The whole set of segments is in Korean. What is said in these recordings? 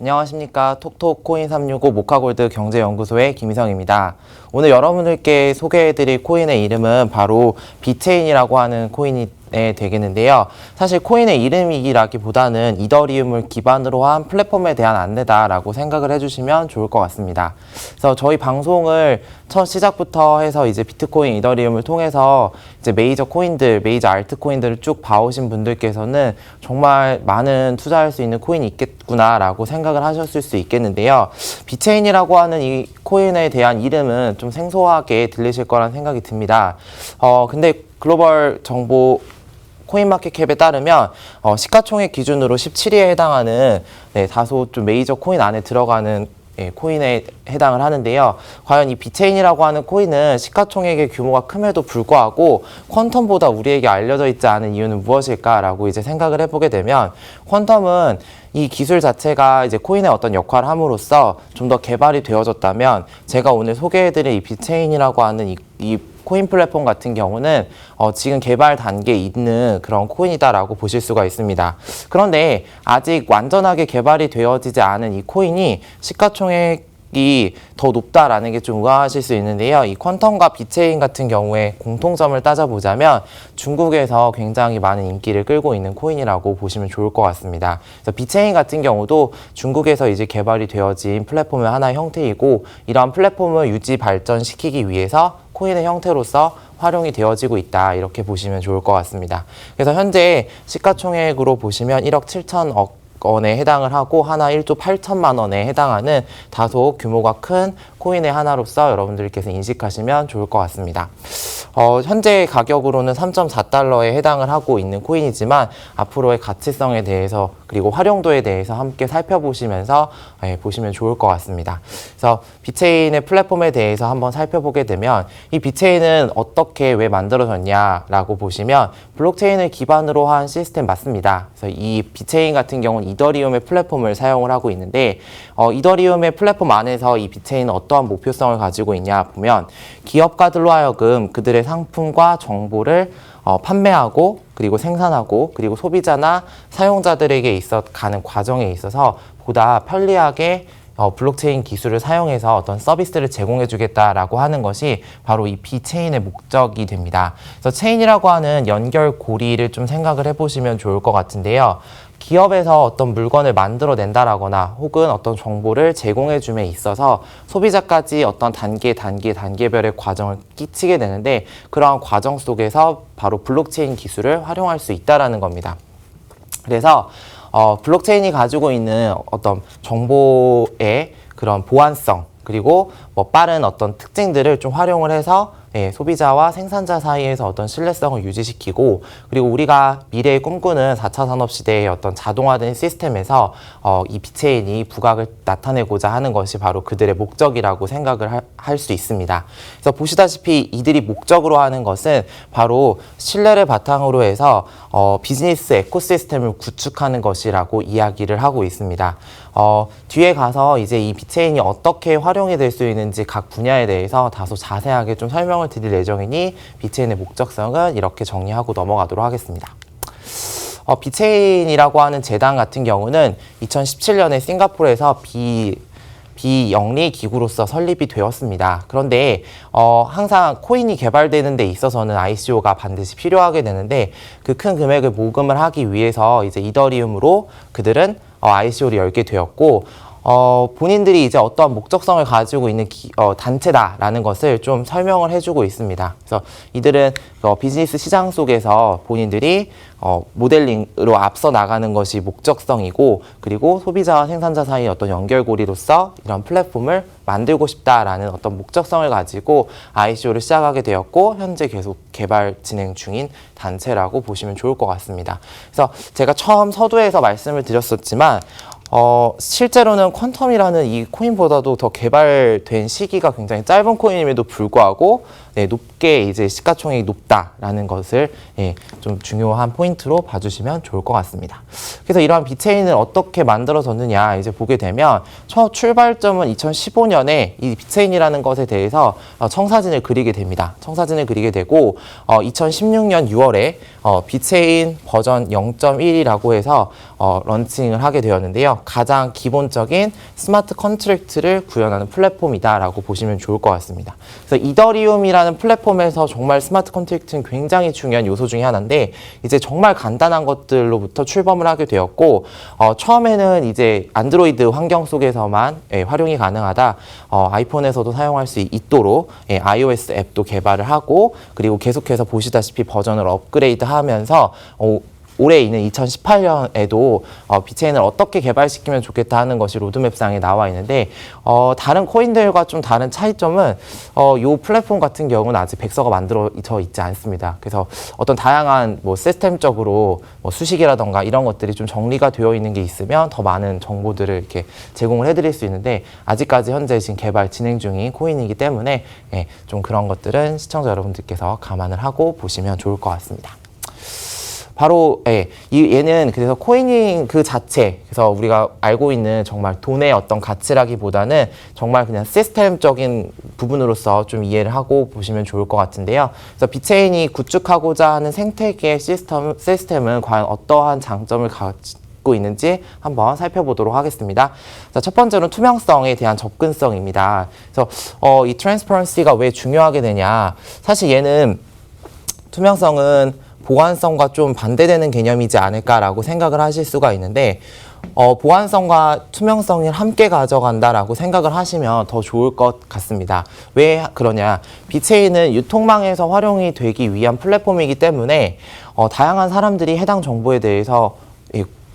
안녕하십니까. 톡톡 코인365 모카골드 경제연구소의 김희성입니다. 오늘 여러분들께 소개해드릴 코인의 이름은 바로 비체인이라고 하는 코인이 되겠는데요. 사실 코인의 이름이라기보다는 이더리움을 기반으로 한 플랫폼에 대한 안내다라고 생각을 해주시면 좋을 것 같습니다. 그래서 저희 방송을 첫 시작부터 해서 이제 비트코인, 이더리움을 통해서 이제 메이저 코인들, 메이저 알트 코인들을 쭉 봐오신 분들께서는 정말 많은 투자할 수 있는 코인이 있겠구나라고 생각을 하셨을 수 있겠는데요. 비체인이라고 하는 이 코인에 대한 이름은 좀 생소하게 들리실 거란 생각이 듭니다. 근데 글로벌 정보 코인마켓캡에 따르면 시가총액 기준으로 17위에 해당하는 다소 좀 메이저 코인 안에 들어가는 코인에 해당을 하는데요. 과연 이 비체인이라고 하는 코인은 시가총액의 규모가 큼에도 불구하고 퀀텀보다 우리에게 알려져 있지 않은 이유는 무엇일까라고 이제 생각을 해보게 되면, 퀀텀은 이 기술 자체가 이제 코인의 어떤 역할을 함으로써 좀 더 개발이 되어졌다면, 제가 오늘 소개해드릴 이 비체인이라고 하는 이 코인 플랫폼 같은 경우는 지금 개발 단계에 있는 그런 코인이다라고 보실 수가 있습니다. 그런데 아직 완전하게 개발이 되어지지 않은 이 코인이 시가총액이 더 높다라는 게 좀 의아하실 수 있는데요. 이 퀀텀과 비체인 같은 경우에 공통점을 따져보자면 중국에서 굉장히 많은 인기를 끌고 있는 코인이라고 보시면 좋을 것 같습니다. 그래서 비체인 같은 경우도 중국에서 이제 개발이 되어진 플랫폼의 하나의 형태이고, 이러한 플랫폼을 유지 발전시키기 위해서 코인의 형태로서 활용이 되어지고 있다, 이렇게 보시면 좋을 것 같습니다. 그래서 현재 시가총액으로 보시면 1억 7천억 원에 해당을 하고 하나 1조 8천만 원에 해당하는 다소 규모가 큰 코인의 하나로서 여러분들께서 인식하시면 좋을 것 같습니다. 현재 가격으로는 3.4달러에 해당을 하고 있는 코인이지만 앞으로의 가치성에 대해서 그리고 활용도에 대해서 함께 살펴보시면서 보시면 좋을 것 같습니다. 그래서 비체인의 플랫폼에 대해서 한번 살펴보게 되면, 이 비체인은 어떻게 왜 만들어졌냐라고 보시면 블록체인을 기반으로 한 시스템 맞습니다. 그래서 이 비체인 같은 경우는 이더리움의 플랫폼을 사용을 하고 있는데, 이더리움의 플랫폼 안에서 이 비체인은 어떠한 목표성을 가지고 있냐 보면, 기업가들로 하여금 그들의 상품과 정보를 판매하고 그리고 생산하고 그리고 소비자나 사용자들에게 가는 과정에 있어서 보다 편리하게 블록체인 기술을 사용해서 어떤 서비스를 제공해 주겠다라고 하는 것이 바로 이 비체인의 목적이 됩니다. 그래서 체인이라고 하는 연결고리를 좀 생각을 해보시면 좋을 것 같은데요. 기업에서 어떤 물건을 만들어낸다라거나 혹은 어떤 정보를 제공해 줌에 있어서 소비자까지 어떤 단계별의 과정을 끼치게 되는데, 그러한 과정 속에서 바로 블록체인 기술을 활용할 수 있다라는 겁니다. 그래서 블록체인이 가지고 있는 어떤 정보의 그런 보안성, 그리고 빠른 어떤 특징들을 좀 활용을 해서 소비자와 생산자 사이에서 어떤 신뢰성을 유지시키고, 그리고 우리가 미래에 꿈꾸는 4차 산업시대의 어떤 자동화된 시스템에서 이 비체인이 부각을 나타내고자 하는 것이 바로 그들의 목적이라고 생각을 할 수 있습니다. 그래서 보시다시피 이들이 목적으로 하는 것은 바로 신뢰를 바탕으로 해서 비즈니스 에코시스템을 구축하는 것이라고 이야기를 하고 있습니다. 뒤에 가서 이제 이 비체인이 어떻게 활용이 될 수 있는지 각 분야에 대해서 다소 자세하게 좀 설명을 드릴 예정이니 비체인의 목적성은 이렇게 정리하고 넘어가도록 하겠습니다. 비체인이라고 하는 재단 같은 경우는 2017년에 싱가포르에서 비영리 기구로서 설립이 되었습니다. 그런데 항상 코인이 개발되는 데 있어서는 ICO가 반드시 필요하게 되는데, 그 큰 금액을 모금을 하기 위해서 이제 이더리움으로 그들은 ICO를 열게 되었고, 본인들이 이제 어떠한 목적성을 가지고 있는 단체다라는 것을 좀 설명을 해주고 있습니다. 그래서 이들은 비즈니스 시장 속에서 본인들이 모델링으로 앞서 나가는 것이 목적성이고, 그리고 소비자와 생산자 사이의 어떤 연결고리로서 이런 플랫폼을 만들고 싶다라는 어떤 목적성을 가지고 ICO를 시작하게 되었고, 현재 계속 개발 진행 중인 단체라고 보시면 좋을 것 같습니다. 그래서 제가 처음 서두에서 말씀을 드렸었지만 실제로는 퀀텀이라는 이 코인보다도 더 개발된 시기가 굉장히 짧은 코인임에도 불구하고 네, 높게 이제 시가총액이 높다라는 것을 좀 중요한 포인트로 봐주시면 좋을 것 같습니다. 그래서 이러한 비체인을 어떻게 만들어졌느냐 이제 보게 되면 첫 출발점은 2015년에 이 비체인이라는 것에 대해서 청사진을 그리게 됩니다. 청사진을 그리게 되고 2016년 6월에 비체인 버전 0.1이라고 해서 런칭을 하게 되었는데요. 가장 기본적인 스마트 컨트랙트를 구현하는 플랫폼이다라고 보시면 좋을 것 같습니다. 그래서 이더리움이라는 플랫폼에서 정말 스마트 컨트랙트는 굉장히 중요한 요소 중에 하나인데 이제 정말 간단한 것들로부터 출범을 하게 되었고 처음에는 이제 안드로이드 환경 속에서만 활용이 가능하다 아이폰에서도 사용할 수 있도록 iOS 앱도 개발을 하고 그리고 계속해서 보시다시피 버전을 업그레이드 하면서 올해 있는 2018년에도 비체인을 어떻게 개발시키면 좋겠다 하는 것이 로드맵상에 나와 있는데 다른 코인들과 좀 다른 차이점은 이 플랫폼 같은 경우는 아직 백서가 만들어져 있지 않습니다. 그래서 어떤 다양한 시스템적으로 수식이라던가 이런 것들이 좀 정리가 되어 있는 게 있으면 더 많은 정보들을 이렇게 제공을 해드릴 수 있는데 아직까지 현재 지금 개발 진행 중인 코인이기 때문에 좀 그런 것들은 시청자 여러분들께서 감안을 하고 보시면 좋을 것 같습니다. 바로 얘는 그래서 코이닝 그 자체 그래서 우리가 알고 있는 정말 돈의 어떤 가치라기보다는 정말 그냥 시스템적인 부분으로서 좀 이해를 하고 보시면 좋을 것 같은데요. 그래서 비체인이 구축하고자 하는 생태계의 시스템은 과연 어떠한 장점을 가지고 있는지 한번 살펴보도록 하겠습니다. 자, 첫 번째로는 투명성에 대한 접근성입니다. 그래서 이 트랜스퍼런시가 왜 중요하게 되냐? 사실 얘는 투명성은 보안성과 좀 반대되는 개념이지 않을까라고 생각을 하실 수가 있는데 보안성과 투명성을 함께 가져간다라고 생각을 하시면 더 좋을 것 같습니다. 왜 그러냐? 비체인은 유통망에서 활용이 되기 위한 플랫폼이기 때문에 다양한 사람들이 해당 정보에 대해서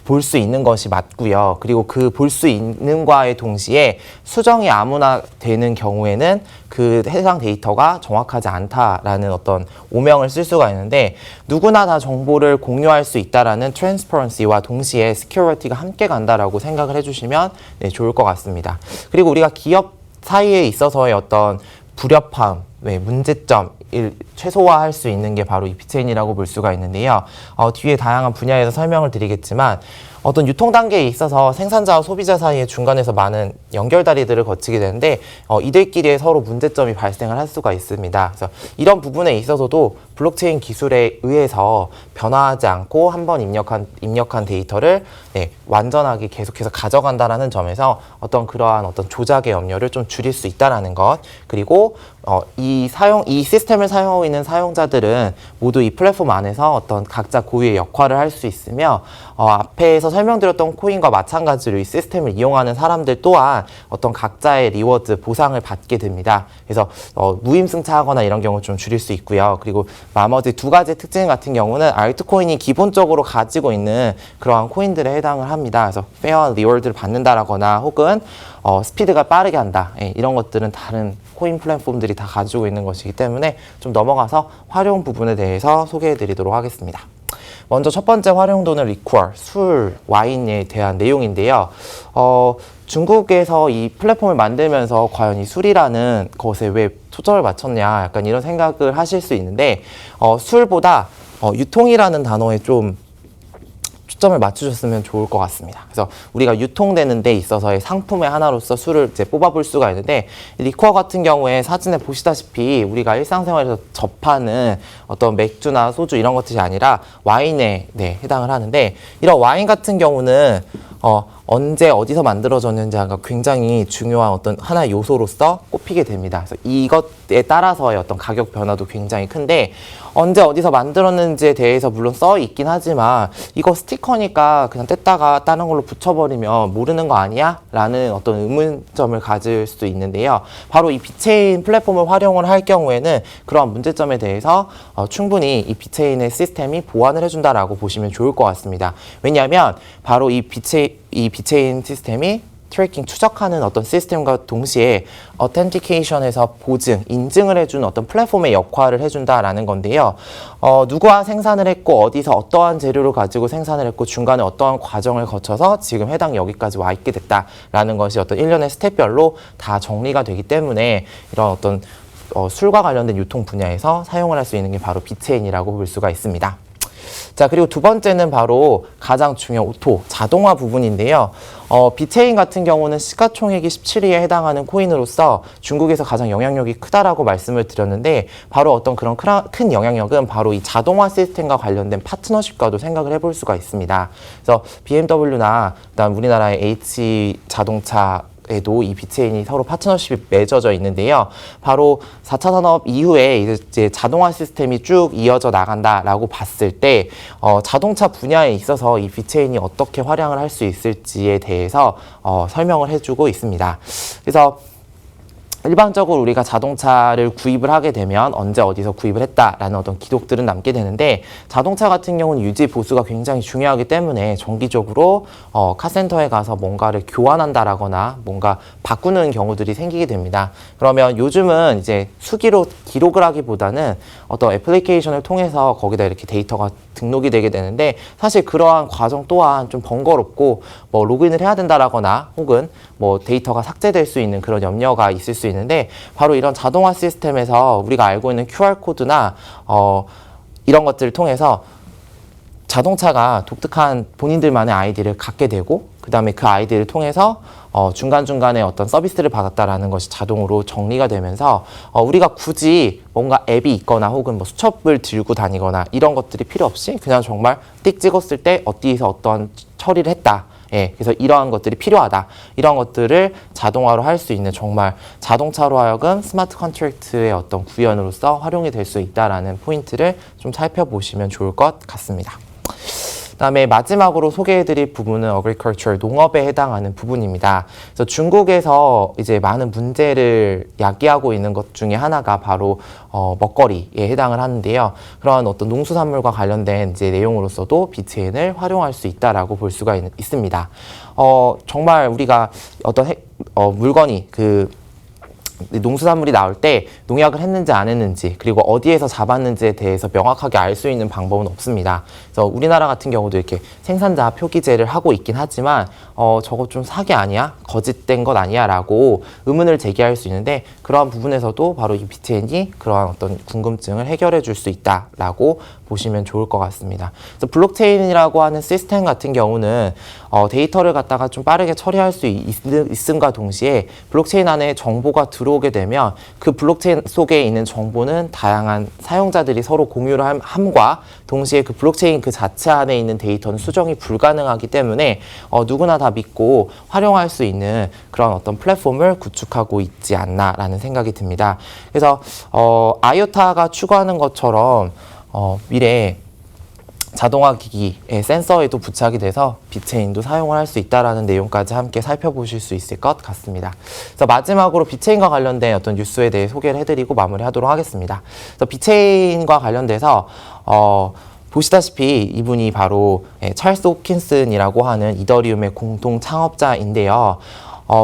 볼 수 있는 것이 맞고요. 그리고 그 볼 수 있는과의 동시에 수정이 아무나 되는 경우에는 그 해당 데이터가 정확하지 않다라는 어떤 오명을 쓸 수가 있는데 누구나 다 정보를 공유할 수 있다라는 트랜스퍼런시와 동시에 시큐리티가 함께 간다라고 생각을 해주시면 좋을 것 같습니다. 그리고 우리가 기업 사이에 있어서의 어떤 불협화음, 문제점 최소화할 수 있는 게 바로 이 비체인이라고 볼 수가 있는데요. 뒤에 다양한 분야에서 설명을 드리겠지만 어떤 유통 단계에 있어서 생산자와 소비자 사이에 중간에서 많은 연결다리들을 거치게 되는데 이들끼리의 서로 문제점이 발생을 할 수가 있습니다. 그래서 이런 부분에 있어서도 블록체인 기술에 의해서 변화하지 않고 한번 입력한 데이터를 완전하게 계속해서 가져간다라는 점에서 그러한 조작의 염려를 좀 줄일 수 있다라는 것. 그리고 이 시스템을 사용하고 있는 사용자들은 모두 이 플랫폼 안에서 각자 고유의 역할을 할 수 있으며 앞에서 설명드렸던 코인과 마찬가지로 이 시스템을 이용하는 사람들 또한 각자의 리워드 보상을 받게 됩니다. 그래서 무임승차하거나 이런 경우 좀 줄일 수 있고요. 그리고 나머지 두 가지 특징 같은 경우는 알트코인이 기본적으로 가지고 있는 그러한 코인들에 해당을 합니다. 그래서 페어한 리워드를 받는다라거나 혹은 스피드가 빠르게 한다. 이런 것들은 다른 코인 플랫폼들이 다 가지고 있는 것이기 때문에 좀 넘어가서 활용 부분에 대해서 소개해 드리도록 하겠습니다. 먼저 첫 번째 활용도는 리퀘어, 술, 와인에 대한 내용인데요. 중국에서 이 플랫폼을 만들면서 과연 이 술이라는 것에 왜 초점을 맞췄냐 약간 이런 생각을 하실 수 있는데 술보다 유통이라는 단어에 좀 초점을 맞추셨으면 좋을 것 같습니다. 그래서 우리가 유통되는 데 있어서의 상품의 하나로서 술을 이제 뽑아볼 수가 있는데 리퀘어 같은 경우에 사진에 보시다시피 우리가 일상생활에서 접하는 맥주나 소주 이런 것들이 아니라 와인에 해당을 하는데 이런 와인 같은 경우는 언제 어디서 만들어졌는지가 굉장히 중요한 하나의 요소로서 꼽히게 됩니다. 그래서 이것에 따라서의 가격 변화도 굉장히 큰데 언제 어디서 만들었는지에 대해서 물론 써 있긴 하지만 이거 스티커니까 그냥 뗐다가 다른 걸로 붙여버리면 모르는 거 아니야? 라는 의문점을 가질 수 있는데요. 바로 이 비체인 플랫폼을 활용을 할 경우에는 그러한 문제점에 대해서 충분히 이 비체인의 시스템이 보완을 해준다라고 보시면 좋을 것 같습니다. 왜냐하면 바로 이 비체인 시스템이 트래킹 추적하는 시스템과 동시에 어텐티케이션에서 보증, 인증을 해주는 플랫폼의 역할을 해준다라는 건데요. 누구와 생산을 했고 어디서 어떠한 재료를 가지고 생산을 했고 중간에 어떠한 과정을 거쳐서 지금 해당 여기까지 와 있게 됐다라는 것이 일련의 스텝별로 다 정리가 되기 때문에 이런 술과 관련된 유통 분야에서 사용을 할 수 있는 게 바로 비체인이라고 볼 수가 있습니다. 자, 그리고 두 번째는 바로 가장 중요한 오토, 자동화 부분인데요. 비체인 같은 경우는 시가총액이 17위에 해당하는 코인으로서 중국에서 가장 영향력이 크다라고 말씀을 드렸는데, 바로 어떤 그런 큰 영향력은 바로 이 자동화 시스템과 관련된 파트너십과도 생각을 해볼 수가 있습니다. 그래서 BMW나 그다음 우리나라의 H 자동차 에도 이 비체인이 서로 파트너십이 맺어져 있는데요. 바로 4차 산업 이후에 이제 자동화 시스템이 쭉 이어져 나간다라고 봤을 때 자동차 분야에 있어서 이 비체인이 어떻게 활용을 할 수 있을지에 대해서 설명을 해주고 있습니다. 그래서 일반적으로 우리가 자동차를 구입을 하게 되면 언제 어디서 구입을 했다라는 어떤 기록들은 남게 되는데, 자동차 같은 경우는 유지 보수가 굉장히 중요하기 때문에 정기적으로 카센터에 가서 뭔가를 교환한다라거나 뭔가 바꾸는 경우들이 생기게 됩니다. 그러면 요즘은 이제 수기로 기록을 하기보다는 어떤 애플리케이션을 통해서 거기다 이렇게 데이터가 등록이 되게 되는데, 사실 그러한 과정 또한 좀 번거롭고 뭐 로그인을 해야 된다라거나 혹은 뭐 데이터가 삭제될 수 있는 그런 염려가 있을 수 있는데, 바로 이런 자동화 시스템에서 우리가 알고 있는 QR코드나 이런 것들을 통해서 자동차가 독특한 본인들만의 아이디를 갖게 되고, 그 다음에 그 아이디를 통해서 중간중간에 어떤 서비스를 받았다라는 것이 자동으로 정리가 되면서 우리가 굳이 뭔가 앱이 있거나 혹은 뭐 수첩을 들고 다니거나 이런 것들이 필요 없이 그냥 정말 띡 찍었을 때 어디에서 어떠한 처리를 했다. 예, 그래서 이러한 것들이 필요하다. 이런 것들을 자동화로 할 수 있는, 정말 자동차로 하여금 스마트 컨트랙트의 어떤 구현으로서 활용이 될 수 있다라는 포인트를 좀 살펴보시면 좋을 것 같습니다. 그다음에 마지막으로 소개해드릴 부분은 agriculture, 농업에 해당하는 부분입니다. 그래서 중국에서 이제 많은 문제를 야기하고 있는 것 중에 하나가 바로 먹거리에 해당을 하는데요. 그런 어떤 농수산물과 관련된 이제 내용으로서도 비트코인을 활용할 수 있다라고 볼 수가 있습니다. 정말 우리가 어떤 물건이 농수산물이 나올 때 농약을 했는지 안 했는지, 그리고 어디에서 잡았는지에 대해서 명확하게 알 수 있는 방법은 없습니다. 그래서 우리나라 같은 경우도 이렇게 생산자 표기제를 하고 있긴 하지만 저거 좀 사기 아니야? 거짓된 것 아니야? 라고 의문을 제기할 수 있는데, 그러한 부분에서도 바로 이 비트코인이 그러한 어떤 궁금증을 해결해 줄 수 있다라고 보시면 좋을 것 같습니다. 그래서 블록체인이라고 하는 시스템 같은 경우는 데이터를 갖다가 좀 빠르게 처리할 수 있음과 동시에 블록체인 안에 정보가 들어오게 되면 그 블록체인 속에 있는 정보는 다양한 사용자들이 서로 공유를 함과 동시에 그 블록체인 그 자체 안에 있는 데이터는 수정이 불가능하기 때문에 누구나 다 믿고 활용할 수 있는 그런 어떤 플랫폼을 구축하고 있지 않나라는 생각이 듭니다. 그래서 아이오타가 추구하는 것처럼 미래에 자동화 기기의 센서에도 부착이 돼서 비트코인도 사용을 할 수 있다라는 내용까지 함께 살펴보실 수 있을 것 같습니다. 그래서 마지막으로 비트코인과 관련된 어떤 뉴스에 대해 소개를 해드리고 마무리하도록 하겠습니다. 그래서 비트코인과 관련돼서 보시다시피 이분이 바로 찰스 호킨슨이라고 하는 이더리움의 공동 창업자인데요.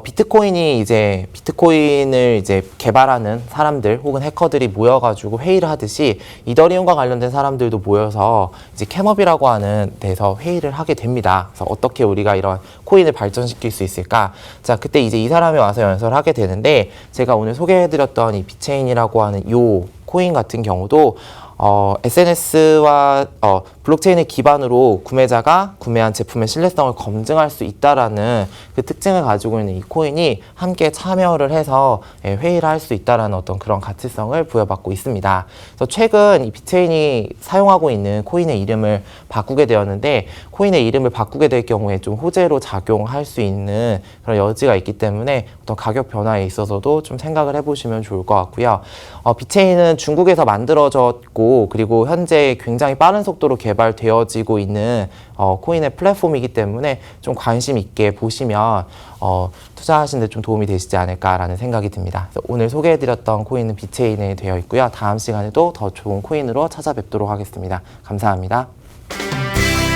비트코인이 이제 비트코인을 이제 개발하는 사람들 혹은 해커들이 모여가지고 회의를 하듯이 이더리움과 관련된 사람들도 모여서 이제 캠업이라고 하는 데서 회의를 하게 됩니다. 그래서 어떻게 우리가 이런 코인을 발전시킬 수 있을까? 자, 그때 이제 이 사람이 와서 연설을 하게 되는데, 제가 오늘 소개해드렸던 이 비체인이라고 하는 요 코인 같은 경우도 SNS와 블록체인을 기반으로 구매자가 구매한 제품의 신뢰성을 검증할 수 있다라는 그 특징을 가지고 있는 이 코인이 함께 참여를 해서 회의를 할 수 있다라는 어떤 그런 가치성을 부여받고 있습니다. 그래서 최근 이 비트코인이 사용하고 있는 코인의 이름을 바꾸게 되었는데, 코인의 이름을 바꾸게 될 경우에 좀 호재로 작용할 수 있는 그런 여지가 있기 때문에 어떤 가격 변화에 있어서도 좀 생각을 해보시면 좋을 것 같고요. 비트코인은 중국에서 만들어졌고, 그리고 현재 굉장히 빠른 속도로 개발되어지고 있는 코인의 플랫폼이기 때문에 좀 관심 있게 보시면 투자하시는 데 좀 도움이 되시지 않을까라는 생각이 듭니다. 그래서 오늘 소개해드렸던 코인은 비트코인에 되어 있고요. 다음 시간에도 더 좋은 코인으로 찾아뵙도록 하겠습니다. 감사합니다.